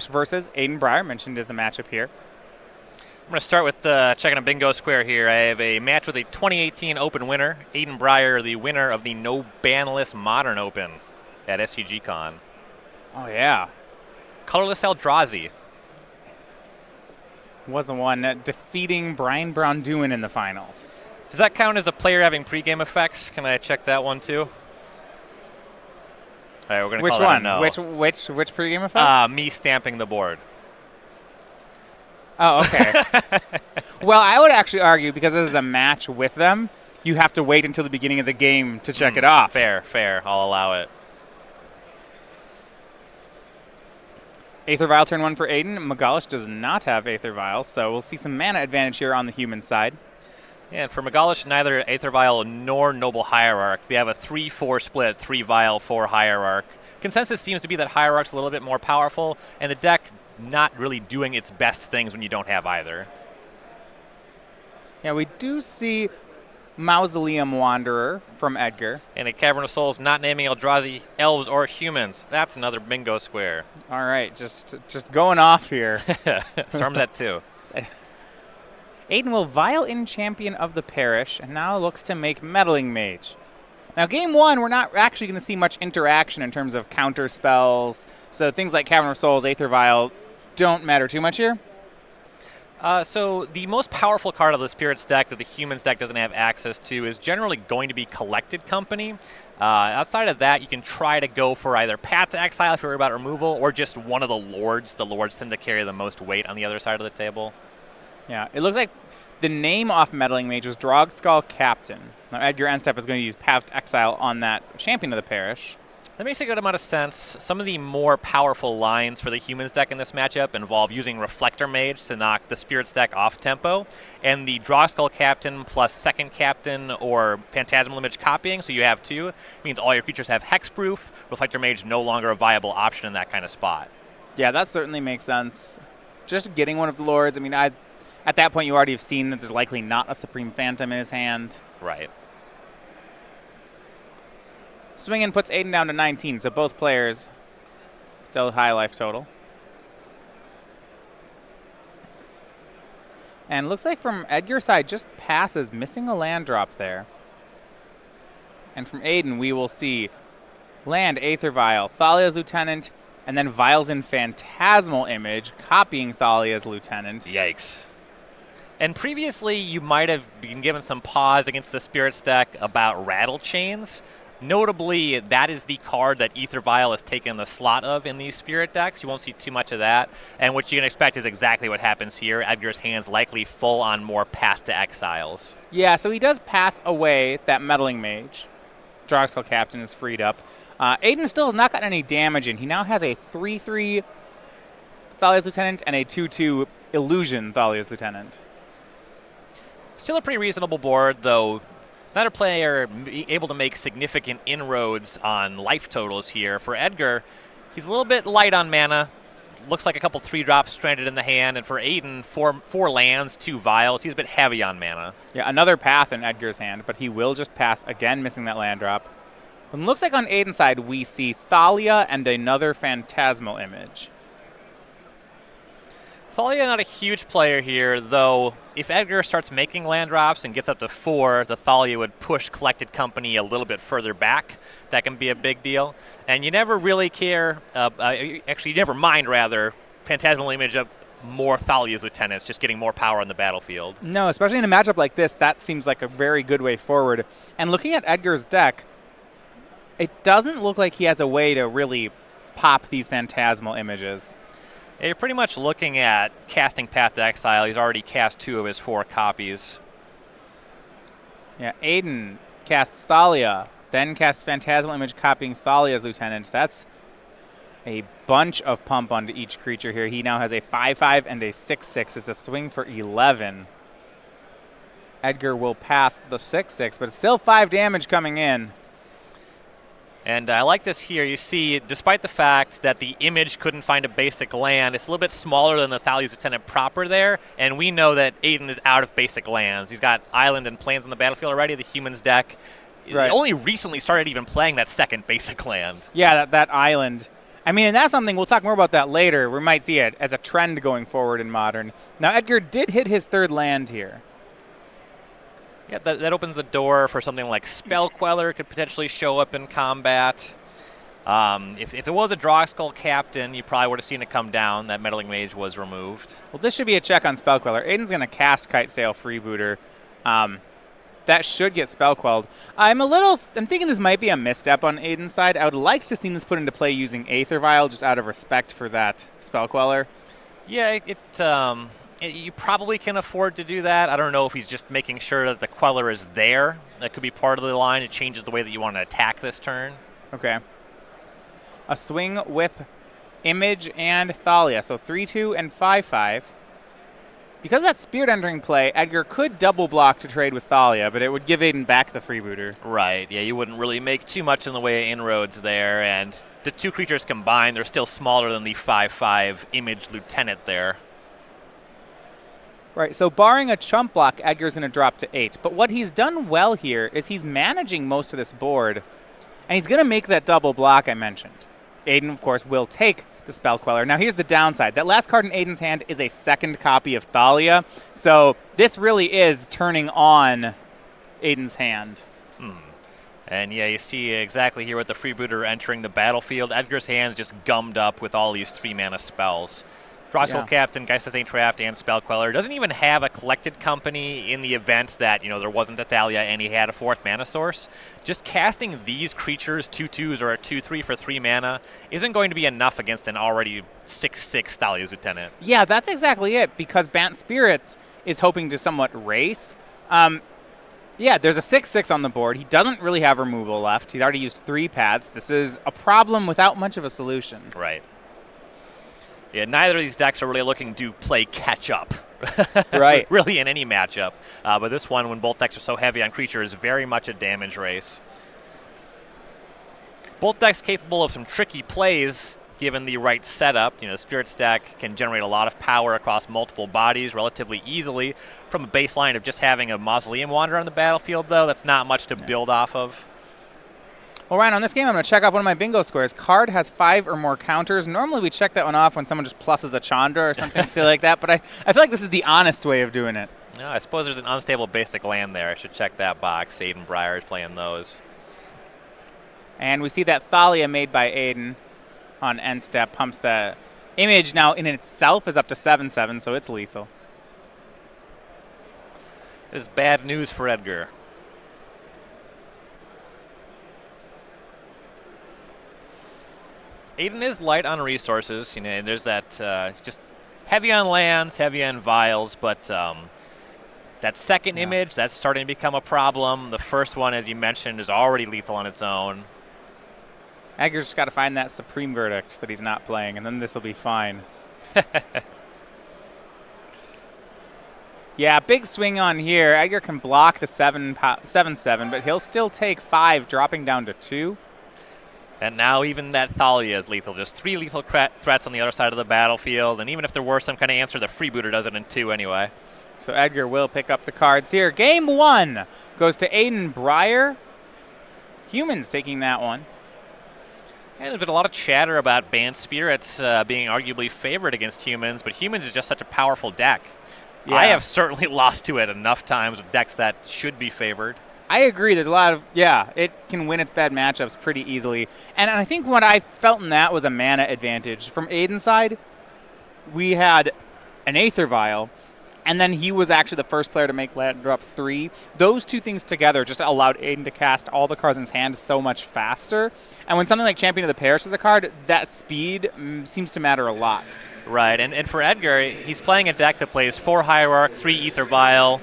versus Aiden Briar, mentioned as the matchup here. I'm going to start with checking a bingo square here. I have a match with a 2018 Open winner, Aiden Briar, the winner of the No Banless Modern Open at SCGNY. Oh, yeah. Colorless Eldrazi. Was the one defeating Brian Brown-Dewin in the finals. Does that count as a player having pregame effects? Can I check that one too? All right, we're going to call that a no. Which pregame effect? Me stamping the board. Oh, okay. Well, I would actually argue because this is a match with them, you have to wait until the beginning of the game to check it off. Fair. I'll allow it. Aether Vial turn 1 for Aiden. Magalhaes does not have Aether Vial, so we'll see some mana advantage here on the human side. Yeah, and for Magalhaes, neither Aether Vial nor Noble Hierarch. They have a 3-4 split, 3 Vial, 4 Hierarch. Consensus seems to be that Hierarch's a little bit more powerful, and the deck not really doing its best things when you don't have either. Yeah, we do see Mausoleum Wanderer from Edgar. And a Cavern of Souls not naming Eldrazi elves or humans. That's another bingo square. All right, just going off here. Storm that too. Aiden will Vial in Champion of the Parish and now looks to make Meddling Mage. Now, game 1, we're not actually going to see much interaction in terms of counter spells, so things like Cavern of Souls, Aether Vial don't matter too much here. So the most powerful card of the Spirits deck that the Humans deck doesn't have access to is generally going to be Collected Company. Outside of that, you can try to go for either Path to Exile if you're worried about removal, or just one of the Lords. The Lords tend to carry the most weight on the other side of the table. Yeah, it looks like the name off Meddling Mage was Drogskull Captain. Now, Edgar Enstep is going to use Path to Exile on that Champion of the Parish. That makes a good amount of sense. Some of the more powerful lines for the Humans deck in this matchup involve using Reflector Mage to knock the Spirits deck off tempo, and the Drogskull Captain plus Second Captain or Phantasmal Image copying, so you have 2, means all your creatures have hexproof. Reflector Mage no longer a viable option in that kind of spot. Yeah, that certainly makes sense. Just getting one of the Lords, I mean, at that point you already have seen that there's likely not a Supreme Phantom in his hand. Right. Swinging puts Aiden down to 19, so both players still high life total. And looks like from Edgar's side, just passes, missing a land drop there. And from Aiden, we will see land, Aether Vial, Thalia's Lieutenant, and then Vials in Phantasmal Image, copying Thalia's Lieutenant. Yikes. And previously, you might have been given some pause against the Spirits deck about Rattle Chains. Notably, that is the card that Aether Vial has taken the slot of in these Spirit decks. You won't see too much of that. And what you can expect is exactly what happens here. Edgar's hand's likely full on more Path to Exiles. Yeah, so he does path away that Meddling Mage. Drogskull Captain is freed up. Aiden still has not gotten any damage in. He now has a 3-3 Thalia's Lieutenant and a 2-2 Illusion Thalia's Lieutenant. Still a pretty reasonable board, though. Not a player able to make significant inroads on life totals here. For Edgar, he's a little bit light on mana. Looks like a couple 3-drops stranded in the hand. And for Aiden, four lands, 2 Vials. He's a bit heavy on mana. Yeah, another path in Edgar's hand, but he will just pass again, missing that land drop. And it looks like on Aiden's side, we see Thalia and another Phantasmal Image. Thalia not a huge player here, though if Edgar starts making land drops and gets up to 4, the Thalia would push Collected Company a little bit further back. That can be a big deal. And you never really care, actually you never mind, rather, Phantasmal Image up more Thalia's Lieutenants, just getting more power on the battlefield. No, especially in a matchup like this, that seems like a very good way forward. And looking at Edgar's deck, it doesn't look like he has a way to really pop these Phantasmal Images. Yeah, you're pretty much looking at casting Path to Exile. He's already cast 2 of his 4 copies. Yeah, Aiden casts Thalia, then casts Phantasmal Image copying Thalia's Lieutenant. That's a bunch of pump onto each creature here. He now has a 5-5 and a 6-6. It's a swing for 11. Edgar will path the 6-6, but it's still 5 damage coming in. And I like this here. You see, despite the fact that the image couldn't find a basic land, it's a little bit smaller than the Thalia's Lieutenant proper there, and we know that Aiden is out of basic lands. He's got island and plains on the battlefield already, the Humans deck. Right. Only recently started even playing that second basic land. Yeah, that island. I mean, and that's something, we'll talk more about that later. We might see it as a trend going forward in Modern. Now, Edgar did hit his third land here. Yeah, that opens the door for something like Spell Queller could potentially show up in combat. If it was a Drogskull Captain, you probably would have seen it come down. That Meddling Mage was removed. Well, this should be a check on Spell Queller. Aiden's going to cast Kite Sail Freebooter. That should get Spell Quelled. I'm thinking this might be a misstep on Aiden's side. I would like to see this put into play using Aether Vial just out of respect for that Spell Queller. Yeah, you probably can afford to do that. I don't know if he's just making sure that the Queller is there. That could be part of the line. It changes the way that you want to attack this turn. Okay. A swing with Image and Thalia. So 3-2 and 5-5. Because that's Spirit entering play, Edgar could double block to trade with Thalia, but it would give Aiden back the freebooter. Right, yeah, you wouldn't really make too much in the way of inroads there, and the two creatures combined, they're still smaller than the 5-5 Image Lieutenant there. Right, so barring a chump block, Edgar's going to drop to 8. But what he's done well here is he's managing most of this board, and he's going to make that double block I mentioned. Aiden, of course, will take the Spell Queller. Now, here's the downside. That last card in Aiden's hand is a second copy of Thalia, so this really is turning on Aiden's hand. And yeah, you see exactly here with the freebooter entering the battlefield. Edgar's hand's just gummed up with all these 3-mana spells. Drogskull Captain, Geist's Ain't Draft, and Spell Queller doesn't even have a collected company in the event that, there wasn't a Thalia and he had a 4th mana source. Just casting these creatures 2/2s or a 2/3 for 3 mana isn't going to be enough against an already 6/6 Thalia's Lieutenant. Yeah, that's exactly it, because Bant Spirits is hoping to somewhat race. Yeah, there's a 6/6 on the board. He doesn't really have removal left. He's already used 3 paths. This is a problem without much of a solution. Right. Yeah, neither of these decks are really looking to play catch-up. Right. Really in any matchup. But this one, when both decks are so heavy on creatures, is very much a damage race. Both decks capable of some tricky plays given the right setup. Spirit Stack can generate a lot of power across multiple bodies relatively easily. From a baseline of just having a Mausoleum Wanderer on the battlefield, though, that's not much to build off of. Well, Ryan, on this game, I'm going to check off one of my bingo squares. Card has 5 or more counters. Normally, we check that one off when someone just pluses a Chandra or something silly like that, but I feel like this is the honest way of doing it. No, I suppose there's an unstable basic land there. I should check that box. Aiden Briar is playing those. And we see that Thalia made by Aiden on end step pumps the Image. Now, in itself, is up to 7/7, so it's lethal. This is bad news for Edgar. Aiden is light on resources. There's that just heavy on lands, heavy on vials, but that second Image, that's starting to become a problem. The first one, as you mentioned, is already lethal on its own. Edgar's just got to find that Supreme Verdict that he's not playing, and then this will be fine. Yeah, big swing on here. Edgar can block the 7/7, but he'll still take 5, dropping down to 2. And now even that Thalia is lethal. Just 3 lethal threats on the other side of the battlefield. And even if there were some kind of answer, the freebooter does it in 2 anyway. So Edgar will pick up the cards here. Game 1 goes to Aiden Briar. Humans taking that one. And there's been a lot of chatter about Bant Spirits being arguably favored against Humans, but Humans is just such a powerful deck. Yeah. I have certainly lost to it enough times with decks that should be favored. I agree. There's a lot of, it can win its bad matchups pretty easily. And I think what I felt in that was a mana advantage. From Aiden's side, we had an Aether Vial, and then he was actually the first player to make land drop 3. Those two things together just allowed Aiden to cast all the cards in his hand so much faster. And when something like Champion of the Parish is a card, that speed seems to matter a lot. Right, and for Edgar, he's playing a deck that plays 4 Hierarch, 3 Aether Vial.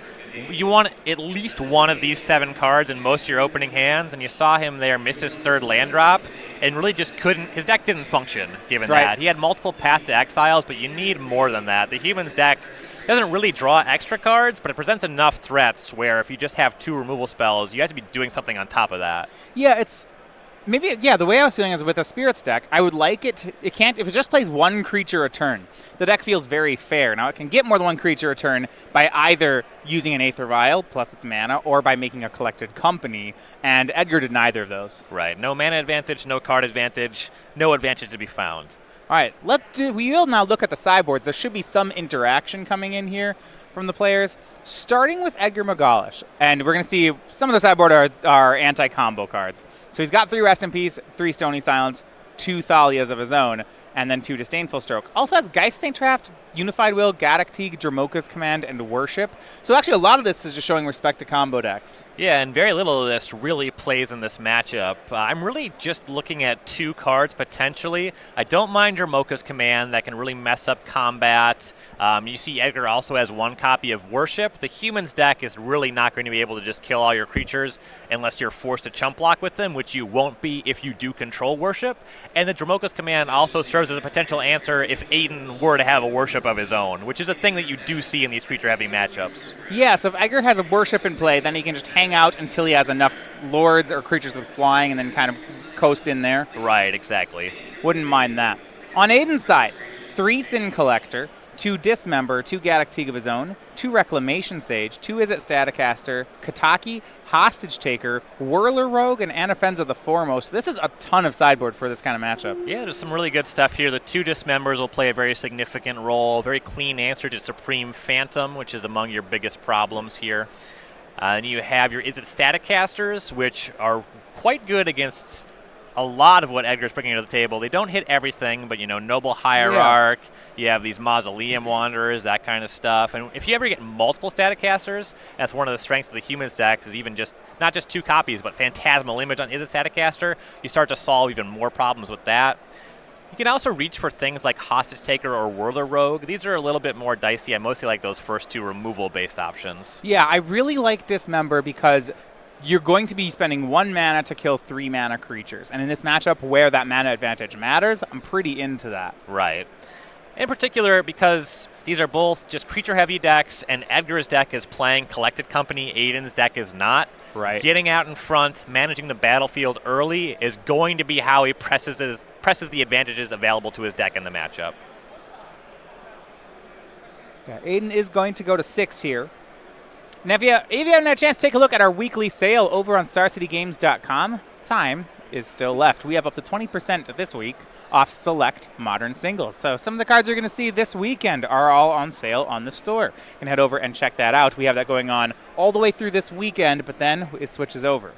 You want at least one of these 7 cards in most of your opening hands, and you saw him there miss his 3rd land drop, and really just couldn't. His deck didn't function given that. He had multiple Path to Exiles, but you need more than that. The Humans deck doesn't really draw extra cards, but it presents enough threats where if you just have 2 removal spells, you have to be doing something on top of that. Yeah, it's Maybe, yeah, the way I was feeling is with a Spirits deck, I would like it to, if it just plays one creature a turn, the deck feels very fair. Now, it can get more than one creature a turn by either using an Aether Vial plus its mana or by making a Collected Company, and Edgar did neither of those. Right. No mana advantage, no card advantage, no advantage to be found. All right, we will now look at the sideboards. There should be some interaction coming in here from the players, starting with Edgar Magalhaes. And we're going to see some of the sideboard are anti-combo cards. So he's got 3 Rest in Peace, 3 Stony Silence, 2 Thalias of his own, and then 2 Disdainful Stroke. Also has Geist Saint Traft, Unified Will, Gaddock Teeg, Dromoka's Command, and Worship. So actually a lot of this is just showing respect to combo decks. Yeah, and very little of this really plays in this matchup. I'm really just looking at 2 cards potentially. I don't mind Dromoka's Command. That can really mess up combat. You see Edgar also has 1 copy of Worship. The Humans deck is really not going to be able to just kill all your creatures unless you're forced to chump block with them, which you won't be if you do control Worship. And the Dromoka's Command also serves as a potential answer if Aiden were to have a Worship of his own, which is a thing that you do see in these creature-heavy matchups. Yeah, so if Edgar has a Worship in play, then he can just hang out until he has enough Lords or creatures with flying and then kind of coast in there. Right, exactly. Wouldn't mind that. On Aiden's side, 3 Sin Collector, 2 Dismember, 2 Gaddock Teeg of his own, 2 Reclamation Sage, 2 Izzet Staticaster, Kataki, Hostage Taker, Whirler Rogue, and Anafenza the Foremost. This is a ton of sideboard for this kind of matchup. Yeah, there's some really good stuff here. The 2 Dismembers will play a very significant role. Very clean answer to Supreme Phantom, which is among your biggest problems here. And you have your Izzet Staticasters, which are quite good against a lot of what Edgar's bringing to the table. They don't hit everything, but, Noble Hierarch, you have these Mausoleum Wanderers, that kind of stuff. And if you ever get multiple Staticasters, that's one of the strengths of the Humans deck, is even just, not just 2 copies, but Phantasmal Image on Izzet Staticaster, you start to solve even more problems with that. You can also reach for things like Hostage Taker or Whirler Rogue. These are a little bit more dicey. I mostly like those first 2 removal-based options. Yeah, I really like Dismember because you're going to be spending 1 mana to kill 3 mana creatures. And in this matchup where that mana advantage matters, I'm pretty into that. Right. In particular, because these are both just creature-heavy decks, and Edgar's deck is playing Collected Company, Aiden's deck is not. Right. Getting out in front, managing the battlefield early is going to be how he presses the advantages available to his deck in the matchup. Yeah, Aiden is going to go to 6 here. Now, if you haven't had a chance to take a look at our weekly sale over on StarCityGames.com, time is still left. We have up to 20% this week off select Modern singles. So some of the cards you're going to see this weekend are all on sale on the store. You can head over and check that out. We have that going on all the way through this weekend, but then it switches over.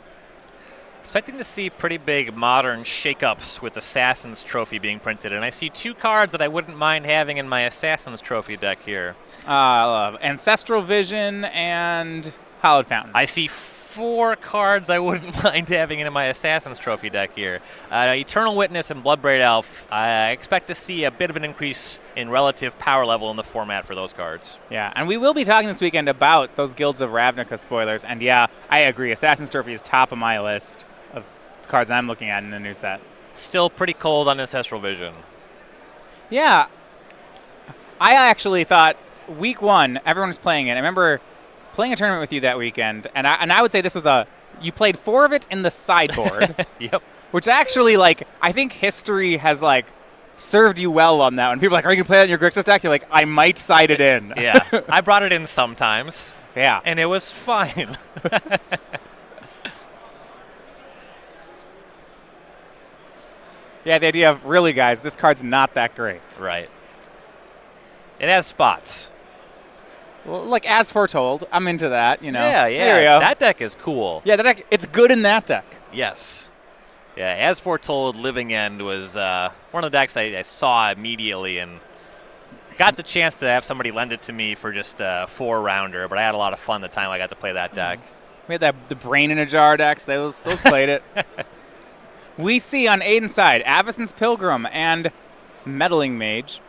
Expecting to see pretty big Modern shakeups with Assassin's Trophy being printed, and I see 2 cards that I wouldn't mind having in my Assassin's Trophy deck here. Ancestral Vision and Hallowed Fountain. I see 4 cards I wouldn't mind having in my Assassin's Trophy deck here. Eternal Witness and Bloodbraid Elf. I expect to see a bit of an increase in relative power level in the format for those cards. Yeah, and we will be talking this weekend about those Guilds of Ravnica spoilers, and yeah, I agree. Assassin's Trophy is top of my list of cards I'm looking at in the new set. Still pretty cold on Ancestral Vision. Yeah. I actually thought week 1, everyone was playing it. I remember playing a tournament with you that weekend, and I would say this was you played 4 of it in the sideboard. Yep. Which actually, I think history has, served you well on that one. People are like, are you going to play that in your Grixis deck? You're like, I might side it in. Yeah. I brought it in sometimes. Yeah. And it was fine. Yeah, the idea of, really, guys, this card's not that great. Right. It has spots. Well, as foretold, I'm into that, Yeah, There we go. That deck is cool. Yeah, that deck, it's good in that deck. Yes. Yeah, as foretold, Living End was one of the decks I saw immediately and got the chance to have somebody lend it to me for just a 4-rounder, but I had a lot of fun the time I got to play that deck. We had the Brain in a Jar decks. Those played it. We see on Aiden's side, Avacyn's Pilgrim and Meddling Mage.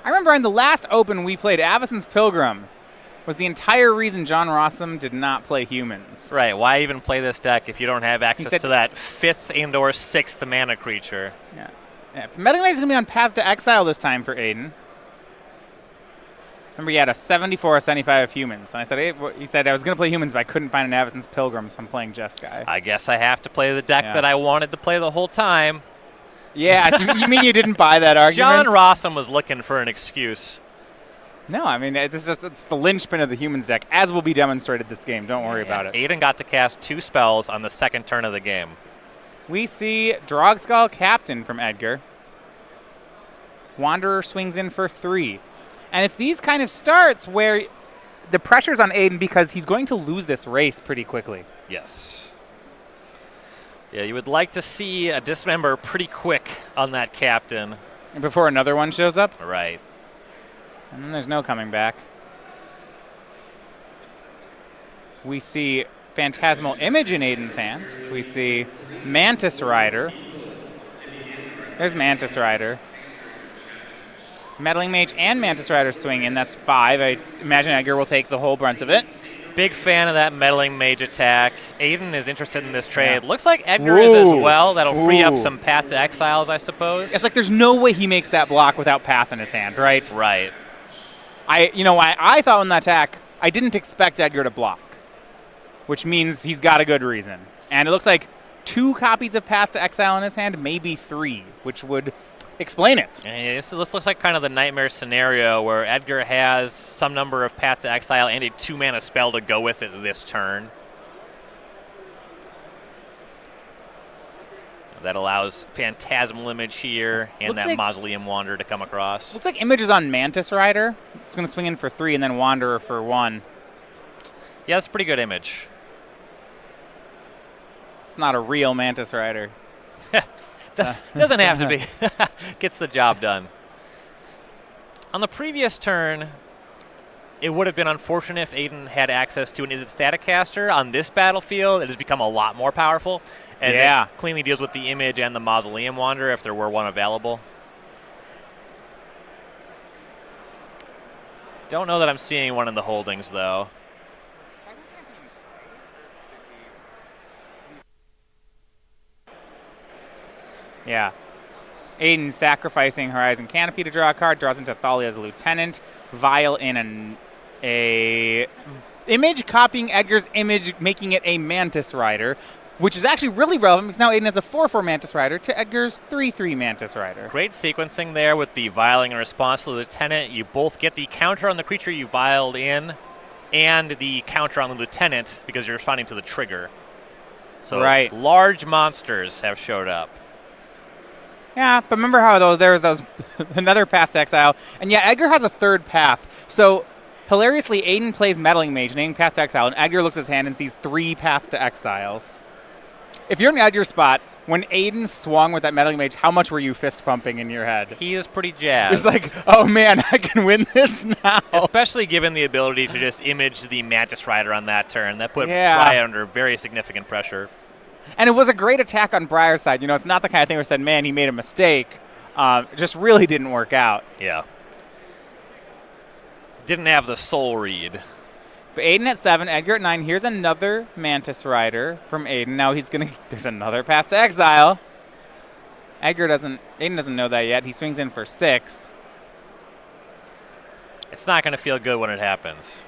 I remember in the last Open we played Avacyn's Pilgrim was the entire reason John Rossum did not play Humans. Right, why even play this deck if you don't have access to that 5th and/or 6th mana creature? Yeah. Meddling Mage is going to be on Path to Exile this time for Aiden. Remember, he had a 74, a 75 of humans. And I said, hey, he said, I was going to play humans, but I couldn't find an Avacyn's Pilgrim, so I'm playing Jeskai. I guess I have to play the deck that I wanted to play the whole time. Yeah, you mean you didn't buy that argument? John Rossum was looking for an excuse. No, I mean, it's the linchpin of the humans deck, as will be demonstrated this game. Don't worry about it. Aiden got to cast 2 spells on the second turn of the game. We see Drogskull Captain from Edgar. Wanderer swings in for 3. And it's these kind of starts where the pressure's on Aiden because he's going to lose this race pretty quickly. Yes. Yeah, you would like to see a dismember pretty quick on that captain. And before another one shows up? Right. And then there's no coming back. We see Phantasmal Image in Aiden's hand. We see Mantis Rider. There's Mantis Rider. Meddling Mage and Mantis Rider swing in. That's 5. I imagine Edgar will take the whole brunt of it. Big fan of that Meddling Mage attack. Aiden is interested in this trade. Looks like Edgar is as well. That'll free up some Path to Exiles, I suppose. It's like there's no way he makes that block without Path in his hand, right? Right. I thought on the attack, I didn't expect Edgar to block, which means he's got a good reason. And it looks like 2 copies of Path to Exile in his hand, maybe 3, which would explain it. This looks like kind of the nightmare scenario where Edgar has some number of Path to Exile and a 2-mana spell to go with it this turn. That allows Phantasmal Image here and Looks that like Mausoleum Wanderer to come across. Looks like Image is on Mantis Rider. It's going to swing in for 3 and then Wanderer for 1. Yeah, that's a pretty good image. It's not a real Mantis Rider. Doesn't have to be. Gets the job done. On the previous turn, it would have been unfortunate if Aiden had access to an Is It Staticaster. On this battlefield, it has become a lot more powerful, as it cleanly deals with the Image and the Mausoleum Wanderer if there were one available. Don't know that I'm seeing one in the holdings, though. Yeah. Aiden sacrificing Horizon Canopy to draw a card, draws into Thalia's Lieutenant. Vial in a image, copying Edgar's image, making it a Mantis Rider, which is actually really relevant because now Aiden has a 4/4 Mantis Rider to Edgar's 3/3 Mantis Rider. Great sequencing there with the vialing in response to the Lieutenant. You both get the counter on the creature you vialed in and the counter on the Lieutenant because you're responding to the trigger. So large monsters have showed up. Yeah, but remember how there was those another Path to Exile, and yeah, Edgar has a 3rd path. So hilariously, Aiden plays Meddling Mage, naming Path to Exile, and Edgar looks at his hand and sees 3 Path to Exiles. If you're in Edgar's spot, when Aiden swung with that Meddling Mage, how much were you fist pumping in your head? He is pretty jazzed. It's like, oh man, I can win this now. Especially given the ability to just image the Mantis Rider on that turn. That put Briar under very significant pressure. And it was a great attack on Briar's side. You know, it's not the kind of thing where it said, man, he made a mistake. It just really didn't work out. Yeah. Didn't have the soul read. But Aiden at 7, Edgar at 9. Here's another Mantis Rider from Aiden. Now there's another Path to Exile. Aiden doesn't know that yet. He swings in for 6. It's not going to feel good when it happens.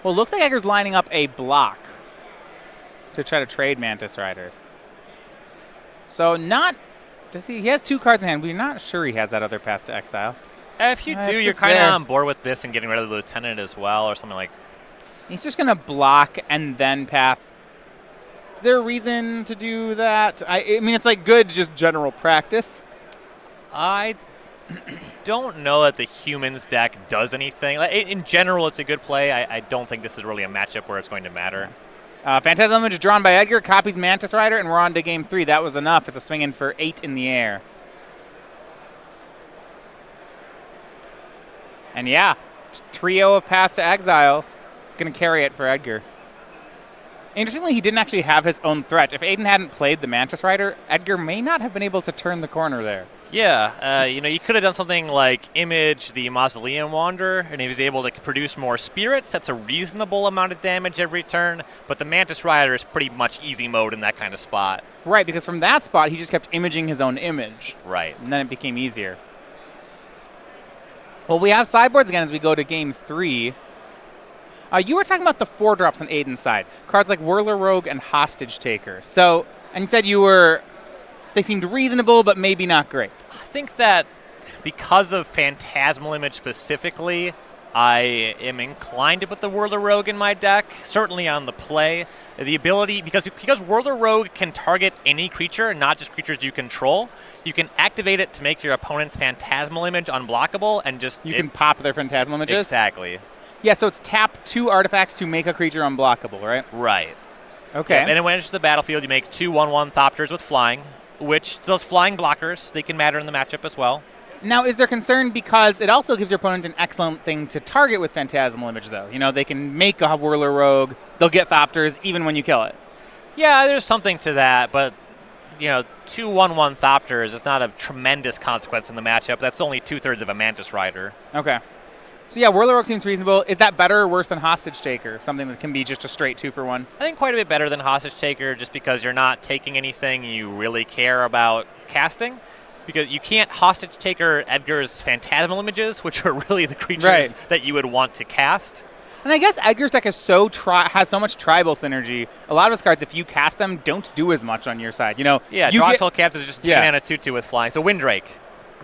Well, it looks like Edgar's lining up a block to try to trade Mantis Riders. So he has 2 cards in hand. We're not sure he has that other Path to Exile. If you do, you're kind of on board with this and getting rid of the Lieutenant as well or something like. He's just going to block and then Path. Is there a reason to do that? I mean, it's like good, just general practice. I don't know that the humans deck does anything. In general, it's a good play. I don't think this is really a matchup where it's going to matter. Phantasmal Image drawn by Edgar, copies Mantis Rider, and we're on to game 3. That was enough. It's a swing in for 8 in the air. And yeah, trio of Path to Exiles. Going to carry it for Edgar. Interestingly, he didn't actually have his own threat. If Aiden hadn't played the Mantis Rider, Edgar may not have been able to turn the corner there. Yeah, you could have done something like image the Mausoleum Wanderer, and he was able to produce more spirits. That's a reasonable amount of damage every turn, but the Mantis Rider is pretty much easy mode in that kind of spot. Right, because from that spot, he just kept imaging his own image. Right, and then it became easier. Right. And then it became easier. Right, because from that spot, he just kept imaging his own image. Right, because from that spot, he just kept imaging his own image. Right, because from that spot, he just kept imaging his own image. Right, and then it became easier. Well, we have sideboards again as we go to game 3. You were talking about the 4-drops on Aiden's side. Cards like Whirler Rogue and Hostage Taker. So, and you said they seemed reasonable, but maybe not great. I think that because of Phantasmal Image specifically, I am inclined to put the Whirler Rogue in my deck, certainly on the play. The ability, because Whirler Rogue can target any creature, not just creatures you control, you can activate it to make your opponent's Phantasmal Image unblockable and just... You can pop their Phantasmal Images? Exactly. Yeah, so it's tap 2 artifacts to make a creature unblockable, right? Right. Okay. Yep, and when it enters the battlefield, you make 2 1/1 Thopters with flying, which those flying blockers, they can matter in the matchup as well. Now, is there concern because it also gives your opponent an excellent thing to target with Phantasmal Image, though? You know, they can make a Whirler Rogue. They'll get Thopters even when you kill it. Yeah, there's something to that, but, 2 1/1 Thopters is not a tremendous consequence in the matchup. That's only 2/3 of a Mantis Rider. Okay. So, yeah, Whirler Rogue seems reasonable. Is that better or worse than Hostage Taker, something that can be just a straight 2-for-1? I think quite a bit better than Hostage Taker just because you're not taking anything you really care about casting. Because you can't Hostage Taker Edgar's Phantasmal Images, which are really the creatures that you would want to cast. And I guess Edgar's deck is has so much tribal synergy. A lot of his cards, if you cast them, don't do as much on your side. Yeah, Drawskull Capt is just 2 mana 2/2 with flying. So Windrake.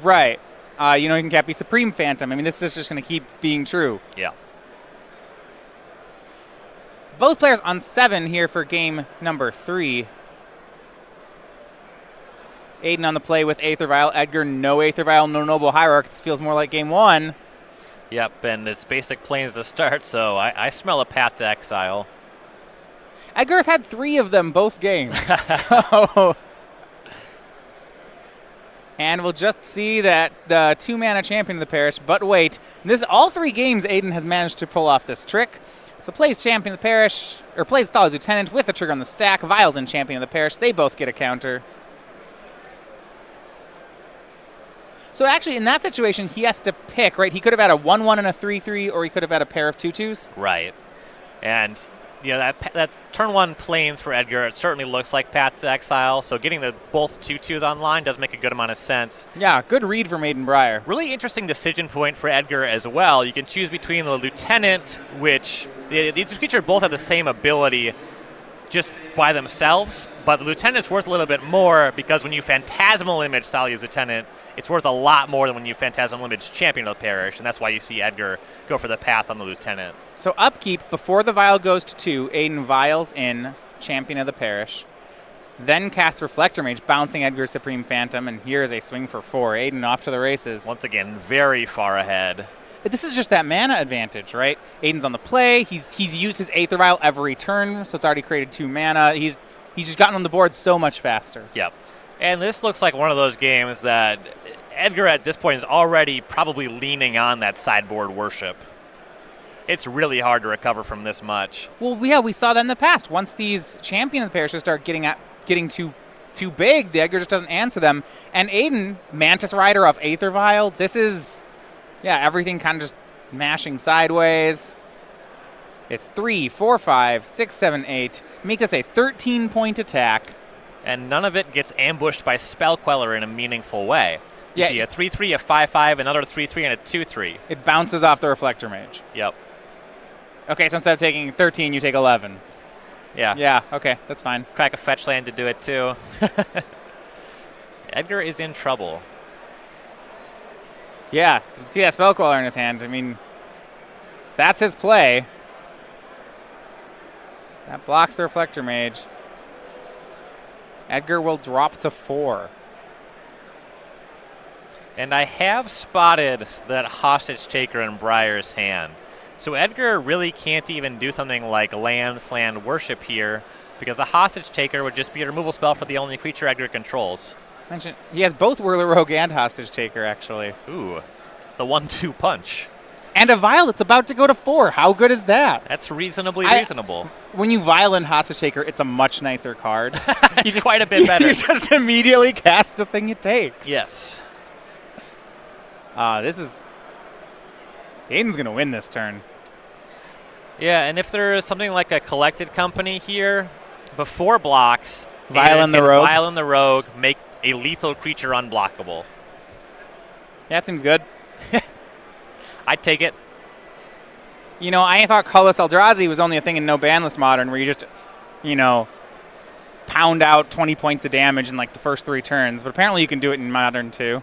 Right. You can Cappy Supreme Phantom. I mean, this is just going to keep being true. Yeah. Both players on 7 here for game number 3. Aiden on the play with Aether Vial. Edgar, no Aether Vial, no Noble Hierarch. This feels more like game 1. Yep, and it's basic planes to start, so I smell a Path to Exile. Edgar's had 3 of them both games. So... And we'll just see that the 2-mana Champion of the Parish. But wait, all 3 games Aiden has managed to pull off this trick. So plays Champion of the Parish, or plays Thalia's Lieutenant with a trigger on the stack. Vials and Champion of the Parish, they both get a counter. So actually, in that situation, he has to pick, right? He could have had a 1/1 and a 3/3, or he could have had a pair of 2/2s. Right. And... that turn 1 planes for Edgar, it certainly looks like Path to Exile, so getting the both 2/2s online does make a good amount of sense. Yeah, good read from Aiden Briar. Really interesting decision point for Edgar as well. You can choose between the Lieutenant, which these creatures both have the same ability just by themselves, but the Lieutenant's worth a little bit more because when you Phantasmal Image Thalia's Lieutenant, it's worth a lot more than when you Phantasmal Image Champion of the Parish, and that's why you see Edgar go for the path on the Lieutenant. So upkeep, before the Vial goes to 2, Aiden Vials in Champion of the Parish, then casts Reflector Mage, bouncing Edgar's Supreme Phantom, and here is a swing for 4. Aiden off to the races. Once again, very far ahead. This is just that mana advantage, right? Aiden's on the play. He's used his Aether Vial every turn, so it's already created 2 mana. He's just gotten on the board so much faster. Yep. And this looks like one of those games that Edgar at this point is already probably leaning on that sideboard worship. It's really hard to recover from this much. Well, yeah, we saw that in the past. Once these Champion of the Parish start getting too big, the Edgar just doesn't answer them. And Aiden, Mantis Rider off Aether Vial, this is... Yeah, everything kind of just mashing sideways. It's 3, 4, 5, 6, 7, 8. Make this a 13-point attack. And none of it gets ambushed by Spell Queller in a meaningful way. You Yeah, see a 3/3, a 5/5, another 3/3, and a 2/3. It bounces off the Reflector Mage. Yep. Okay, so instead of taking 13, you take 11. Yeah. Yeah, okay, that's fine. Crack a fetch land to do it, too. Edgar is in trouble. Yeah, you can see that Spell Queller in his hand. I mean, that's his play. That blocks the Reflector Mage. Edgar will drop to 4. And I have spotted that Hostage Taker in Briar's hand. So Edgar really can't even do something like Land Worship here, because the Hostage Taker would just be a removal spell for the only creature Edgar controls. He has both Whirler Rogue and Hostage Taker, actually. Ooh, the 1-2 punch. And a Vial that's about to go to 4. How good is that? That's reasonably reasonable. When you Vial in Hostage Taker, it's a much nicer card. It's quite a bit better. You just immediately cast the thing it takes. Yes. This is... Aiden's going to win this turn. Yeah, and if there is something like a Collected Company here, before blocks, Vial in the Rogue. Vial in the Rogue, make a lethal creature unblockable. Yeah, that seems good. I'd take it. You know, I thought Cullis Eldrazi was only a thing in no ban list Modern, where you just, you know, pound out 20 points of damage in like the first 3 turns. But apparently you can do it in Modern too.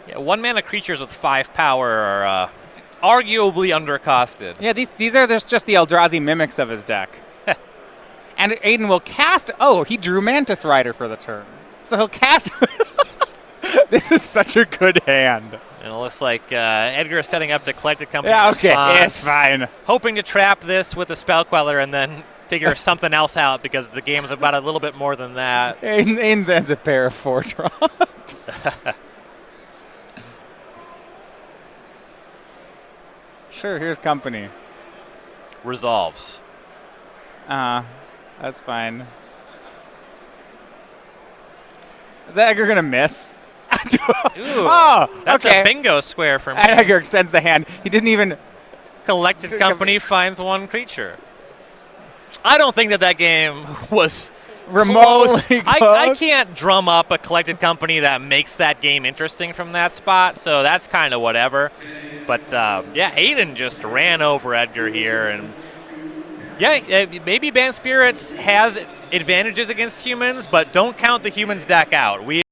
Yeah, 1-mana creatures with 5 power are arguably undercosted. Yeah, these are just the Eldrazi mimics of his deck. And Aiden will cast. Oh, he drew Mantis Rider for the turn, so he'll cast. This is such a good hand. And it looks like Edgar is setting up to Collected Company. Yeah, okay, response, it's fine. hoping to trap this with a Spell Queller and then figure something else out because the game is about a little bit more than that. Aiden's ends a pair of 4 drops. Sure, here's company. Resolves. That's fine. Is that Edgar gonna miss? Ooh, oh, that's okay. a bingo square for me. And Edgar extends the hand. He didn't even. Collected Company finds 1 creature. I don't think that game was remotely close. close. I can't drum up a Collected Company that makes that game interesting from that spot, so that's kind of whatever. But, yeah, Aiden just ran over Edgar here. And, yeah, maybe Banned Spirits has advantages against humans, but don't count the humans deck out.